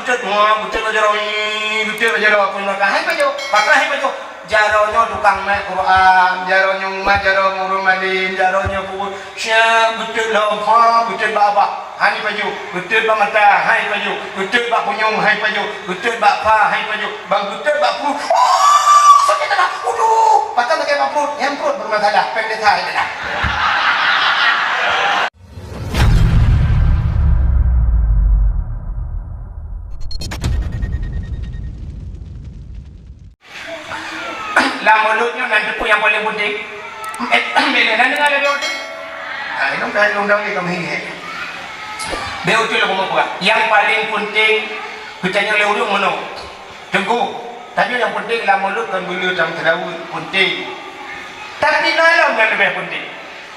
butet jaroi butet jaro pun maka hai pajo pakah hai pajo jaronyo tukang mek Quran jaronyo umat jaro murumadin jaronyo ku sya butet lompa butet baba hani pajo butet ba mata hai pajo butet ba punyung hai pajo butet ba pa hai pajo bang butet ba pu sakit dah aduh patah pakai perut yang perut bermasalah pendek saya dah lah mulutnya nanti pun yang paling penting bila dengar dia itu kan undang ni kami dia ucul aku mau buat yang paling penting kitanya lewat mana tengku tapi yang penting lah mulut dan bulu dalam terawih penting tapi nalam yang lebih penting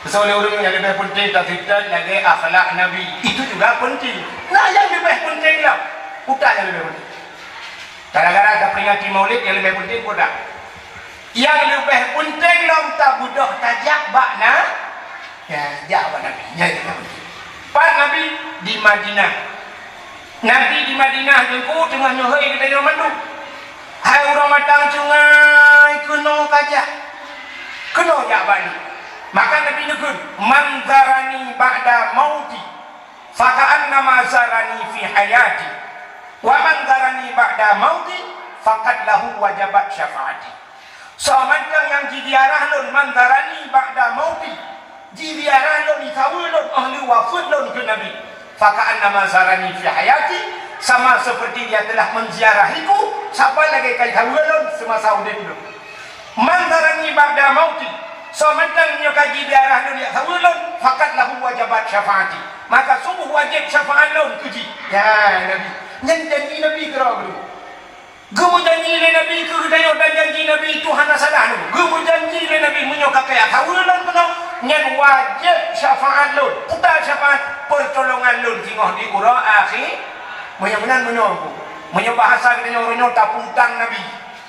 soalnya orang yang lebih penting tak lagi akhlak Nabi itu juga penting nah yang lebih penting lah udah yang lebih penting gara-gara ada peringati maulid yang lebih penting udah yang lebih penting lah tak budak tajak bakna ya jawab Nabi yang lebih penting Pak Nabi di Madinah Nabi di Madinah jengku tengah nyuhai kita yang mandu hai orang matang sungai kena kajak kena jawab ni maka Nabi nukun manzarani ba'da mauti faka'an nama zarani fi hayati wa manzarani ba'da mauti faqad lahu wajabat syafaati Soalnya yang jidiarah lon mandarani ba'da mauti jidiarah lon itawul lon ahli wafud lon ke Nabi faka'an nama zarani fi hayati sama seperti dia telah menziarahiku siapa lagi kait itawul lon semasa udip lon mandarani ba'da mauti soalnya yang jidiarah lon itawul lon faqad lahu wajabat syafaati maka sungguh wajib syafaat lon kuji ya Nabi yang janji Nabi kerana Gemu janji le Nabi ke dayo dan janji Nabi itu hana salah nu. Gemu janji le Nabi menyokak kaya tahulan penuh nyen wajib syafaat lun. Uta syafaat pertolongan lun tengok di ura akhir. Menyamanan menyoku. Menyobahasa kita nyoronyo taputang Nabi.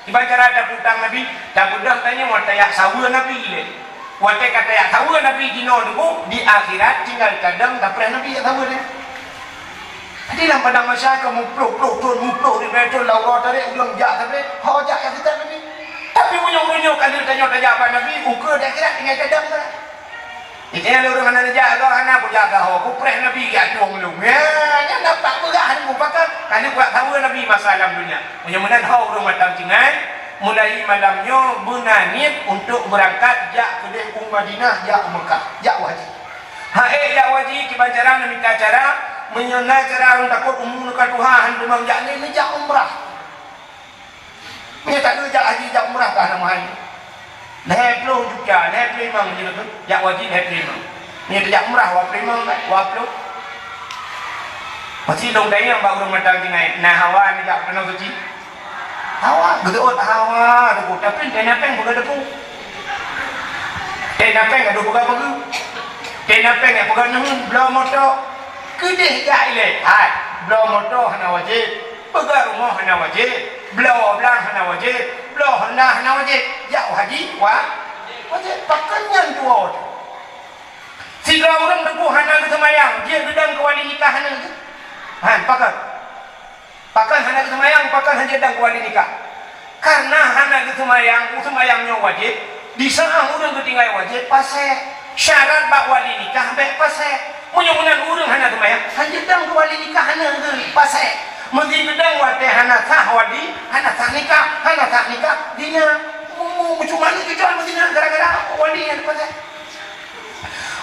Tiba cara taputang Nabi, tak budak tanya mau tayak sawa Nabi le. Wate kata ya sawa Nabi dino dulu di akhirat tinggal kadang tak pernah Nabi ya sawa dia. Di dalam padang masyarakat mupluk di betul laura tarik ulang jak tapi hojak yang kita Nabi tapi munyong-munyong kalau tanya apa Nabi ukur dah kira tinggal kadang tak itu yang orang mana jak kau hana aku jaga aku preh Nabi ya tuang lu ya yang dapat begahan aku pakai kalau buat tahu Nabi masalah dunia mudah-mudahan orang matang cingan mulai malamnya benanit untuk berangkat jak ke Madinah jak Mekah jak wajib jak wajib kibajaran minta cara menyonai cara orang takut umum dekat Tuhan memang jak ni jak umrah ni tak ada jak haji jak umrah tak nama hari leplo juga leplo memang je tu jak wajib leplo memang ni jak umrah waplo memang waplo masih dong dah yang baru matang tinggal nah hawa ni jak kena suci hawa gedut hawa tu tapi tenapeng bukan depu tenapeng ada bukan bagu tenapeng ada bukan nung belum motor kedih jak ile hai blow motor hana wajib pegang rumah hana wajib blow belang hana wajib blow hana wajib jak haji wajib pakannya dua tiga orang debu hana ke semayang dia gedang ke wali nikah hana tu han pakan hana ke semayang pakan hanya gedang ke wali nikah karena hana ke semayangnya wajib di sana orang ketinggal wajib pasal syarat bak wali nikah baik pasal mudah-mudahan urang hana semayang hanya dang wali nikah hana pasal mesti gedang wate hana sah wali hana sah nikah dia cuma ni jual mesti gara-gara wali yang pasal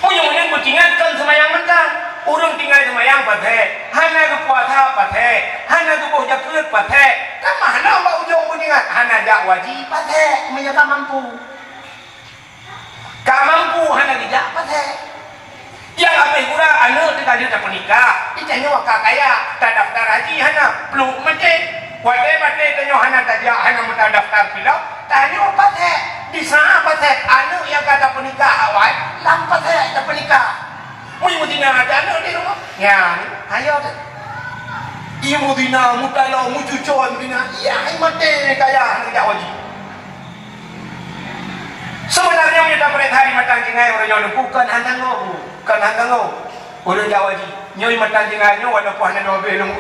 mudah-mudahan bertinggalkan semayang mentang urang tinggal semayang pasal hana ke puasa pasal hana ke boh jakut pasal kan mana mbak ujung bertinggal hana jak wajib pasal menyata mampu hana dijak pasal yang apa pura anak kita dia tak menikah itanya wakak kaya tak daftar haji hana peluk macam wate tanya hana tajak hana minta daftar pilak tanya apa teh di sana apa teh anak yang kata penikah awal lampat teh tak penikah mu dina ada anak di rumah ya ayo ibu dina mutalo mu cucon dina ya mate kaya hana tak wajib sebenarnya kita perintah hari matang tinggal orang yang bukan handang lo orang Jawa ji nyoi matan tinggalnya walaupun hanya dua belung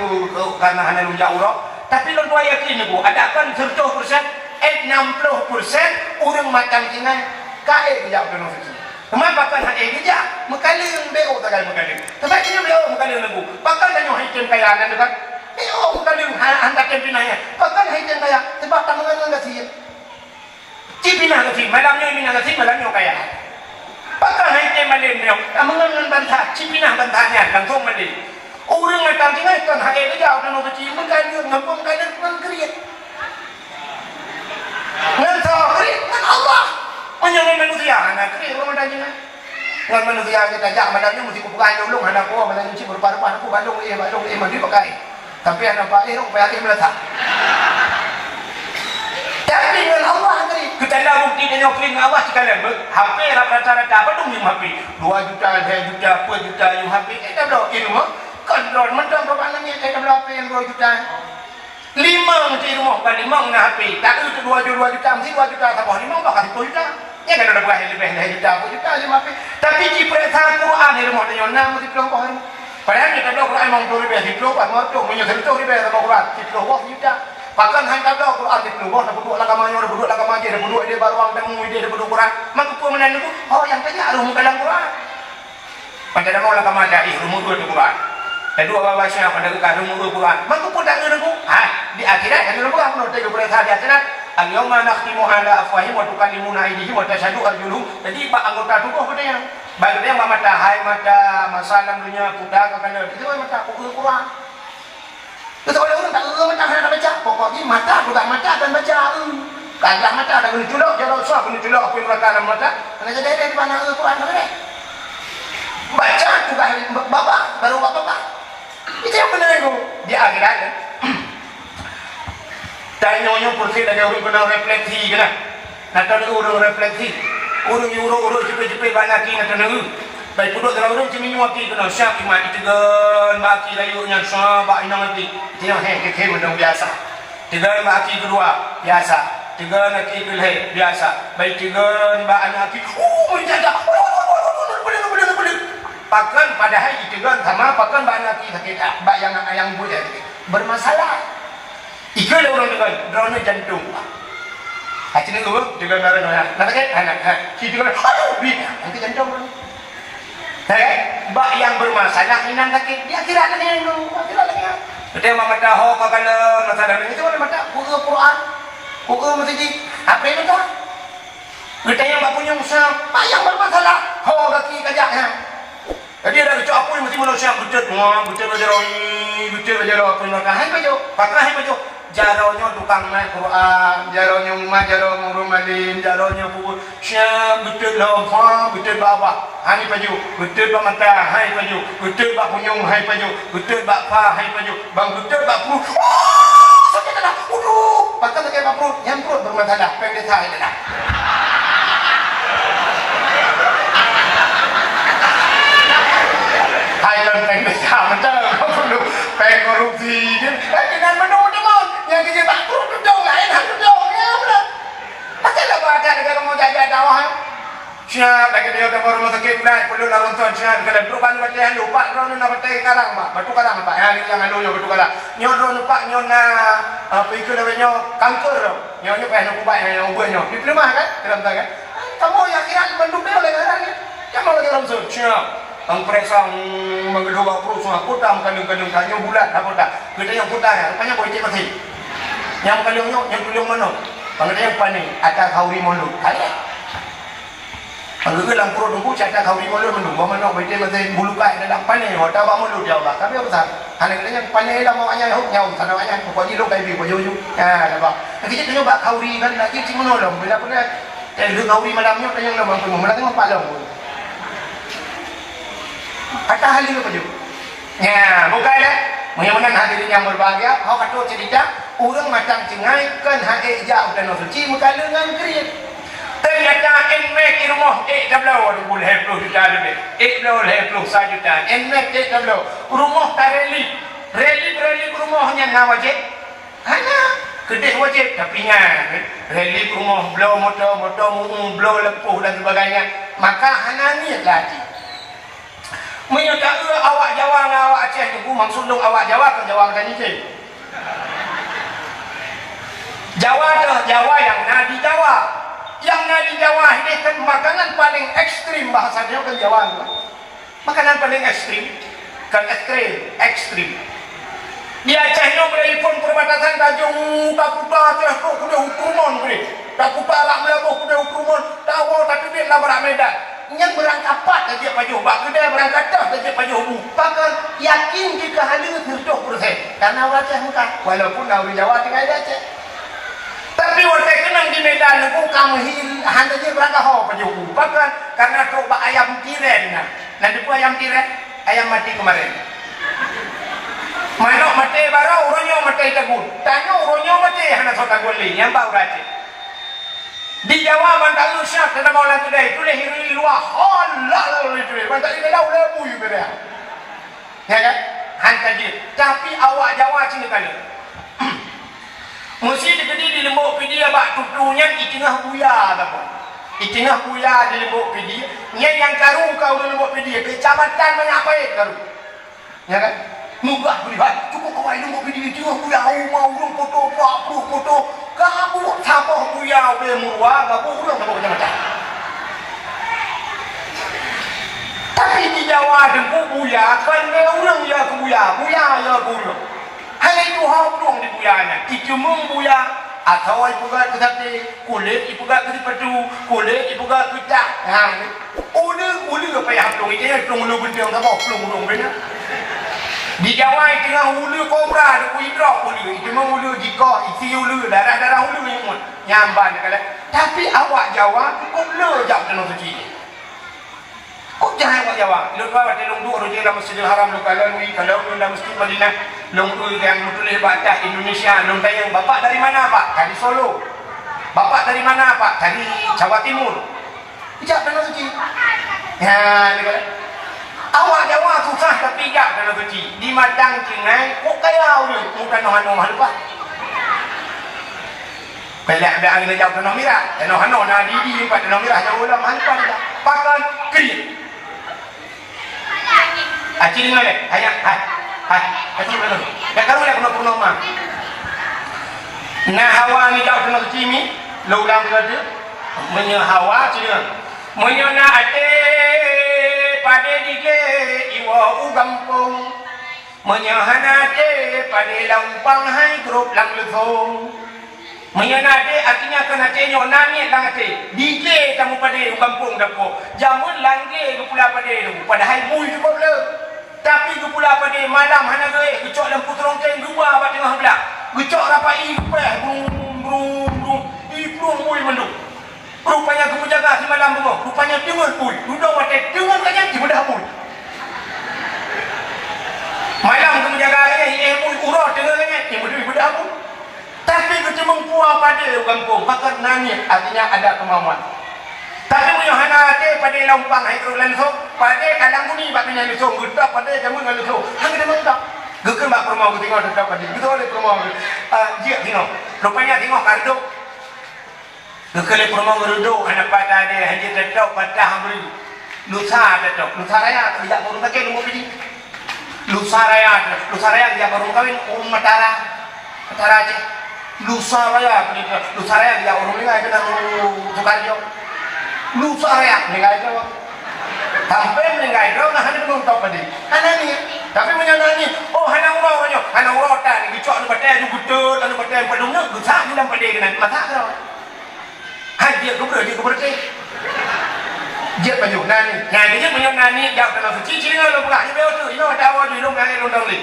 karena hanya lunjak urok. Tapi lo tua yakin ibu, ada kan 100%, 60% orang matan tinggal kaya bijak penuh suci. Kenapa kan hanya bijak? Mekaling beo tak kaya mekaling. Tapi ini beo mekaling lagu. Pakan dan yang hitam kaya anda dekat. Beo mekaling hantar kempinanya. Pakan hitam kaya. Sebab tangan enggak sih. Cipinah kasih, malamnya ini kasih malamnya kaya. Pakan hitam malam dia. Tangan bantah, cipinah bantahnya langsung mandi. Orang macam tinggal kan hanya bijak penuh suci. Mekaling ngapung kaya mengkriat. Ngantar kriat kan Allah. Menyangka manusia, anak kiri orang macam ni. Dengan manusia kita jak, madamnya mesti kupukan ulung, anak ku, madamnya mesti berparuh-paruh, aku balung mandi pakai. Tapi anak pak orang pakai meletak. Tapi dengan Allah kiri, kita ada bukti dengan kiri Allah sekalian. HP rata-rata apa dong yang HP? 2 juta, 3 juta, 4 juta yang HP. Kita berapa ini mah? Kontrol macam berapa namanya? Kita berapa yang 2 juta? 5 mesti rumah bukan 5 dengan HP. Tak itu 2 juta mesti 2 juta tak boleh 5 bakal 10 juta. Ya kan ada berapa lebih dari juta 10 juta 5 HP. Tapi jika Al-Quran di rumah dia 6 mesti pulang kau. Padahal kita tahu Quran memang 2 ribu 10 kan mau tu menyusul 2 ribu sama Quran 10 juta. Bahkan hanya tahu Quran di Quran ada berdua agamanya ada berdua agama dia ada berdua dia baru orang temu dia ada berdua Quran. Maka pun menandaku oh yang tanya rumus dalam Quran. Pada mau agama dia rumus dua Quran. Kedua bawa-bawa pada kekadung Quran. Maka pun tak ada di akhirat ada Quran menurut dia berita di akhirat. Al-yawma nakhtimu ala afwahihim wa tukallimuna aydihim wa tashhadu arjuluhum. Jadi pak anggota tubuh pada yang baik dia mata hai mata masalah dunia kuda kakana itu mata Quran. Itu kalau orang tak mata nak baca pokoknya mata juga mata akan baca. Kagak mata ada guna culok jauh susah guna culok apa yang mereka mata. Karena jadi dari mana Quran mana? Baca juga bapak baru bapak. Itu yang benar itu di akhirat. Tanya kursi lagi orang kena refleksi kena. Nak tahu orang refleksi. Orang cepet-cepet banyak kini nak tahu. Baik duduk dalam orang cumi nyuaki kena siap iman ditegan baki layunya sahabat inang nanti. Dia ke menang biasa. Tegan baki kedua biasa. Tegan lagi kelih biasa. Baik tegan bak anak laki. Menjaga. Boleh. Pakan pada hari tegan sama pakan bak anak laki sakit. Bak yang boleh bermasalah. Ikut orang dengan drone jantung. Hati ni tu, dengan darah darah. Nanti kan anak, kita kan, aduh, nanti jantung. Bak yang bermasalah inang sakit, dia kira ada yang tu, kira lagi. Kita mama tahu kalau masalah ini tu mana mata, buku Quran, buku masjid, apa itu tu? Kita yang tak punya usaha, bak yang bermasalah, kaki kajak. Jadi ada macam apa yang mesti manusia betul belajar apa yang nak hai baju, pakai baju. Jaronya tukang main Quran, jaronya umat, jaronya rumalin, jaronya buku syam, betul lompa, betul bawah, hani baju, betul bak mata, hai baju, betul bak punyung, hai baju, betul bak pa, hai baju, bang betul bak perut. Sakit dah, pakai sakit bak perut, yang perut bermasalah, pendek saya dah. Hai kan pendek saya macam kau perlu pengkorupsi, dengan menurut yang kita tak perlu duduk lain hal duduk ya benar. Macamlah baca negara mau jaga dakwah. Siap lagi dia dah baru sakit berat perlu lah ronton siap kalau perubahan baca yang lupa ron nak baca karang mak batu karang pak ya ni jangan dulu batu karang nyo ron lupa nyo na apa itu namanya kanker nyo payah nak ubah yang ubah nyo di rumah kan dalam tak kan kamu yang kira menduk dia oleh orang ni kamu lagi ronton siap ang presang mengeluh perut semua putam kadang-kadang tanya bulat apa tak kita yang putar rupanya boleh cek masih yang kalungnya mana? Bangsa yang paling ada kauri mulu. Kali. Bangsa dalam perut tunggu ada kauri mulu menunggu mana baca masih bulu kai dalam paling hotel bang mulu dia Allah. Tapi apa sah? Hanya yang paling dalam awaknya hok nyau sana awaknya pokoknya lu kai bi bojo. Ya, nampak. Nanti kita nyoba kauri kan lagi cing menolong. Bila pun lu kauri malamnya tanya nama pun malam tengok palong. Ada hal ini apa ya, bukan dah. Mudah-mudahan hadirin yang berbahagia, kau kata cerita, orang macam cengai kan hak jauh dan suci muka dengan kriat. Ternyata enmek di rumah dah belau 20 juta lebih. 20 juta. Enmek dah belau. Rumah tak relief rumahnya nak wajib. Hanya kedai wajib tapi ingat relief rumah belau motor belau lempuh dan sebagainya. Maka hanya niat lagi. Menyata awak Jawa dengan awak Aceh tu maksud lu awak Jawa ke Jawa macam ni je. Jawa tu Jawa yang nadi Jawa. Yang nadi Jawa ini kan makanan paling ekstrim bahasa dia kan Jawa tu. Makanan paling ekstrim. Kan ekstrim. Di Aceh ni beripun perbatasan Tanjung Takuta Aceh tu kuda hukuman boleh. Takuta alam Melabuh kuda hukuman. Tahu tapi dia lah berak Medan. Yang berangkapat saja pajuh, bak kedai berangkat dah saja pajuh bu. Pakar yakin jika hadir 100%. Karena orang Aceh bukan. Walaupun orang Jawa tinggal di Aceh. Tapi orang kenang di Medan aku kamu hanya saja berangkat hawa pajuh bu. Pakar karena tu bak ayam tiren nah. Nanti pun ayam tiren, ayam mati kemarin. Manok mati baru orangnya mati tagun. Tanya orangnya mati hanya sota goli yang bau Aceh. Di Jawa bantak lu syak dalam orang kedai tu leh hiri luar halal lalu itu bantak ini lau lebu you beda ya kan hantar je tapi awak Jawa sini kali mesti digedi di lembuk pidi abak tutunya di tengah buya apa di tengah buya di lembuk pidi yang karu kau di lembuk pidi kecamatan banyak baik karu ya kan mugah beribat cukup kau di lembuk pidi di tengah buya mau urung foto kamu siapa buya be murwa kamu urang kamu macam-macam tapi di Jawa dengku buya kan be urang ya ke buya ya guru hanya itu hablung di buyanya dicumung buya atau ibu gak kesati kulit ibu gak kedipedu kulit ibu gak kedak ha ulu apa yang hablung itu ya hablung lu benteng apa hablung benar di Jawa itu tengah hulu kobra ada kuidrok hulu itu memang hulu jika isi hulu darah hulu yang nyamban kalau tapi awak Jawa kok le jauh dalam suci kok jangan awak Jawa lu tahu ada long dua roja dalam Masjidil Haram lu kalau dalam Masjid Madinah long yang mutulih batas Indonesia long tayang bapak dari mana pak dari Solo bapak dari mana pak dari Jawa Timur jauh dalam suci ya ni kalau awak Jawa susah tapi jak dalam suci di madang Cingai kok kaya orang muka noh-noh lupa pelak ada angin jauh tanah merah noh-noh na di pada tanah merah jauh lah mahal pada pakan kering acil mana ayah acil mana ya kalau dah pernah mah nah hawa ni jauh tanah suci ni laulang kerja menye hawa cina menye na ate pada dige iwa ugampung menyahanate pada lampang hai grup lang lezong menyanate artinya kena cenyo nani langate dige kamu pada ugampung dapo jamun langge gepula pada lu pada hai mui tu boleh tapi gepula pada malam hana ge gecok lampu terongkeng dua ba tengah belak gecok rapai peh brum iplung mui menduk rupanya kamu jaga si malam bunga rupanya dengar pun duduk watek dengar kanya di bedah pun malam kamu jaga kanya pun urut dengar kanya di bedah pun tapi kita mengkuah pada kampung pakat nangis artinya ada kemauan tapi punya hana hati pada lampang hidro langsung pada kalang muni bak punya langsung gedak pada kamu dengan langsung hang dia mentak gekan bak permau tengok dekat pada gitu oleh permau dia tengok rupanya tengok karduk kekali permau geruduk anak patah dia hanya tetok patah beri lusa tetok lusa raya tidak baru pakai nombor pilih lusa raya dia baru kawin matara Aceh lusa raya dia orang ni ada Sukarjo lusa raya meninggal itu sampai meninggal itu nah hanya belum tahu pada hanya ni tapi menyanyi oh hanya urut tak dicok ada patah ada gudut ada patah padungnya gesak dalam pada kena mata kau dia keberke dia panjang nani nah dia panjang nani jauh dalam suci ciri lo pula dia betul tu ini ada awal di rumah ni londang ni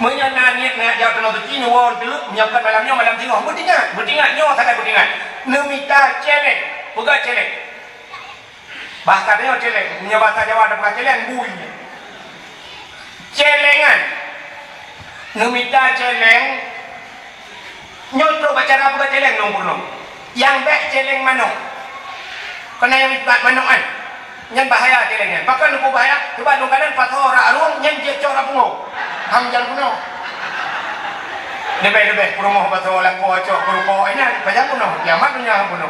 panjang nani nak jauh dalam suci ni awal tu menyiapkan malam tengok bertingat nyo sangat bertingat nemita celek pegat celek bahasa dia celek punya bahasa Jawa ada pegat celek bui celengan nemita celeng nyotro baca apa pegat celeng nombor yang baik celeng manok kena yang ibat manok kan yang bahaya celengnya bahkan lupa bahaya coba lu kanan pasal orang arung yang dia cok rapungo ham jalan puno lebih puno pasal orang kau cok berupa ini banyak puno kiamat punya puno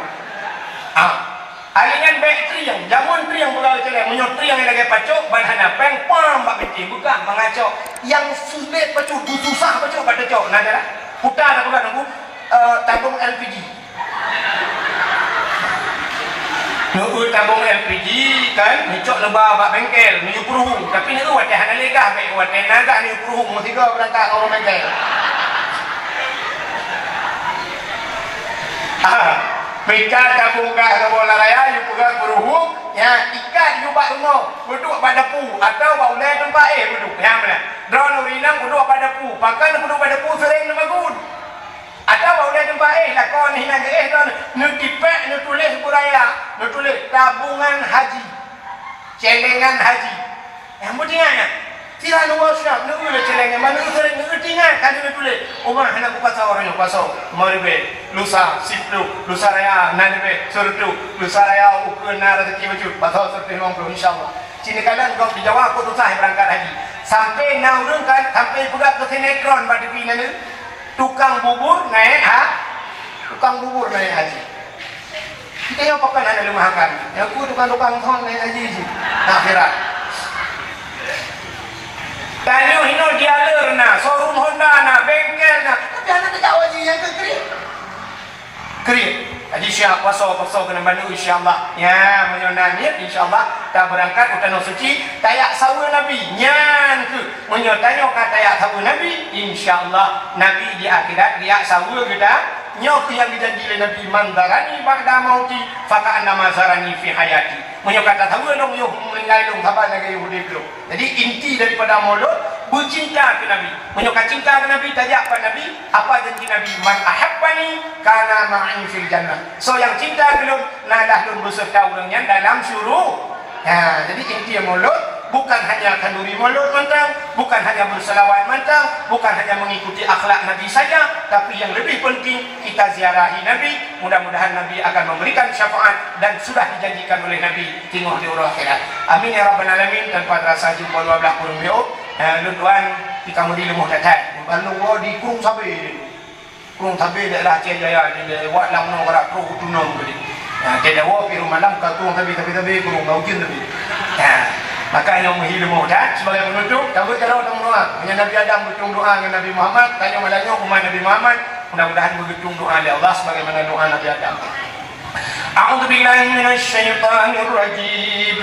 Alingan baik triang, jamun triang buka celeng, menyot triang yang lagi pacok, banhana peng, pam, bak benci, buka, mengacok. Yang sulit pacok, susah pacok, pada cok. Nah, dah putar dah buka nunggu tabung LPG. Nunggu tabung LPG kan, ngecok lebah bak bengkel, menyuk peruhung. Tapi ni wajah hana legah, baik wajah naga ni peruhung, mesti kau berangkat orang bengkel. Pika tabung gas bola raya, you pegang peruhung, ya ikat you bak rumah, duduk pada pu atau bak ulai tempat duduk. Yang mana? Drone urinang duduk pada pu, pakai duduk pada pu sering nama gun. Atau bak ulai tempat lakon hina ke drone, nu tipek nu tulis buraya, nu tulis tabungan haji. Celengan haji. Yang mudiannya tidak luar syab, nu boleh celengan, mana sering nu tinggal kan nu tulis. Umar hendak buka orang yang pasau, maribe, lusa, siplu, lusa raya, nanibe, surtu, lusa raya, ukena, rezeki wujud, pasau surtu 50 insyaAllah. Cini kalian kau dijawab aku tu sah berangkat haji. Sampai naurun kan, sampai buka ke sinetron pada pina ni, tukang bubur naik tukang bubur naik haji. Kita yang pakai nak ada makan, yang aku tukang-tukang thon naik haji je, akhirat. Tanya hino dialer na, showroom Honda na, bengkel na. Tapi anak tak jauh haji yang kering. Kering. Haji Syah pasal kena bantu insya-Allah. Ya, menyonan niat insya-Allah tak berangkat ke tanah suci, tayak sawa Nabi. Nyan ke menyotanya kata tayak sawa Nabi, insya-Allah Nabi di akhirat dia sawa kita. Nyok yang dijanji oleh Nabi mandarani ba'da mauti faka anna mazarani fi hayati. Menyo kata tahu dong yo meninggal dong sabar lagi hidup dulu. Jadi inti daripada mulut bercinta ke Nabi. Menyo kata cinta ke Nabi tajak pada Nabi apa janji Nabi man ahabbani kana ma'i fil jannah. So yang cinta belum nalah lun beserta orangnya dalam syurga. Ya, jadi inti mulut bukan hanya kanduri mulut mantang, bukan hanya berselawat mantang, bukan hanya mengikuti akhlak Nabi saja, tapi yang lebih penting kita ziarahi Nabi. Mudah-mudahan Nabi akan memberikan syafaat dan sudah dijanjikan oleh Nabi tengok di urang akhirat. Amin ya rabbal alamin. Tanpa terasa jumpa 12 kurung biok. Tuan di kamar di lemah datat. Balu di kurung sabi. Kurung sabi daerah Aceh Jaya di Wat Lam Nong Barat Pro Tunong tadi. Tidak wa pi rumah lam ka kurung tapi kurung mungkin tapi. Maka yang menghilmu dan sebagai penutup takut kalau orang doa hanya Nabi Adam berhitung doa dengan Nabi Muhammad, tanya malahnya umat Nabi Muhammad, mudah-mudahan berhitung doa oleh Allah sebagaimana doa Nabi Adam. A'udzu billahi minasy syaithanir rajim.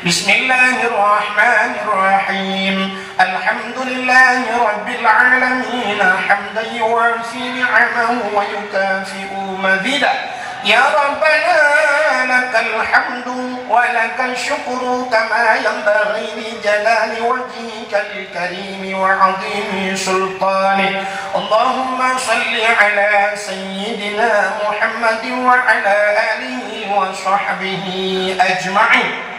Bismillahir rahmanir rahim. Alhamdulillahi rabbil alamin hamdan yuwasi ni'amahu wa yukafi'u mazidah. Ya Rabbana lakal hamdu wa lakal syukru kama yanbaghi li jalali wajhikal karim wa 'azimi sultanik. Allahumma salli ala sayyidina Muhammadin wa ala alihi wa sahbihi ajma'in.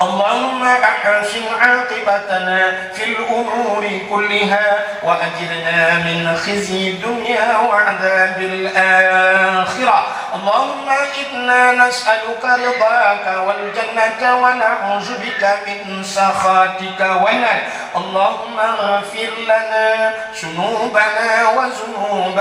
اللهم أحسن عاقبتنا في الأمور كلها وأجرنا من خزي الدنيا وعذاب الآخرة. اللهم إنا نسألك رضاك والجنة ونعوذ بك من سخطك والنار. اللهم اغفر لنا ذنوبنا وذنوب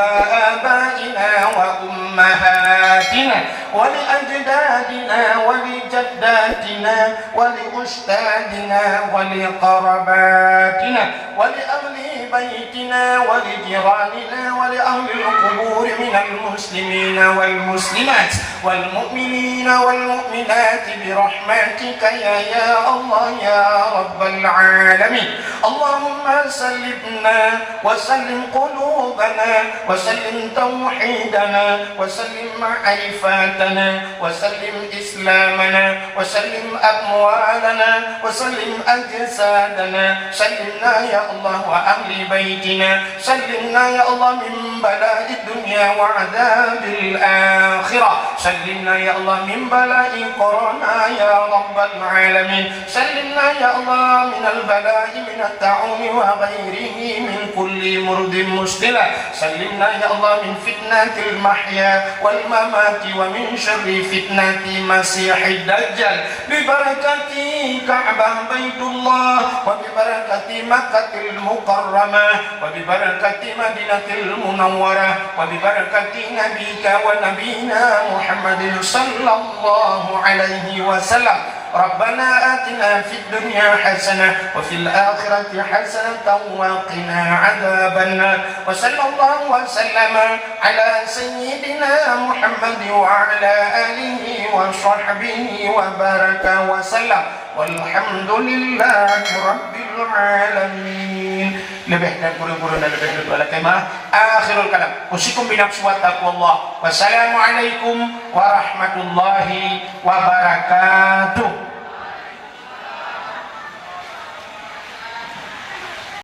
آبائنا وأمهاتنا ولأجدادنا ولجداتنا ولأستاذنا ولقرباتنا ولأهل بيتنا ولجيراننا ولأهل القبور من المسلمين والمسلمات والمؤمنين والمؤمنات برحمتك يا الله يا رب العالمين. اللهم سلمنا وسلم قلوبنا وسلم توحيدنا وسلم معرفاتنا وسلم إسلامنا وسلم أموالنا وسلم أجسادنا. سلمنا يا الله وأهل بيتنا. سلمنا يا الله من بلاء الدنيا وعذاب الآخرة. سلمنا يا الله من بلاء كورونا يا رب العالمين. سلمنا يا الله من البلاء من الطاعون وغيره من كل مرض مشكلة. سلمنا يا الله من فتنة المحيا والممات ومن شر فتنة المسيح الدجال ببركة كعبة بيت الله وببركة مكة المكرمة وببركة مدينة المنورة وببركة نبيك ونبينا محمد صلى الله عليه وسلم ربنا آتنا في الدنيا حسنة وفي الآخرة حسنة وقنا عذاب النار وصلى الله وسلم على سيدنا محمد وعلى آله وصحبه وبارك وسلم والحمد لله رب العالمين. Lebih dan guru-guru dan lebih dari kemah. Akhirul kalam. Usikum binafsi wa taqwallah. Wassalamualaikum warahmatullahi wabarakatuh.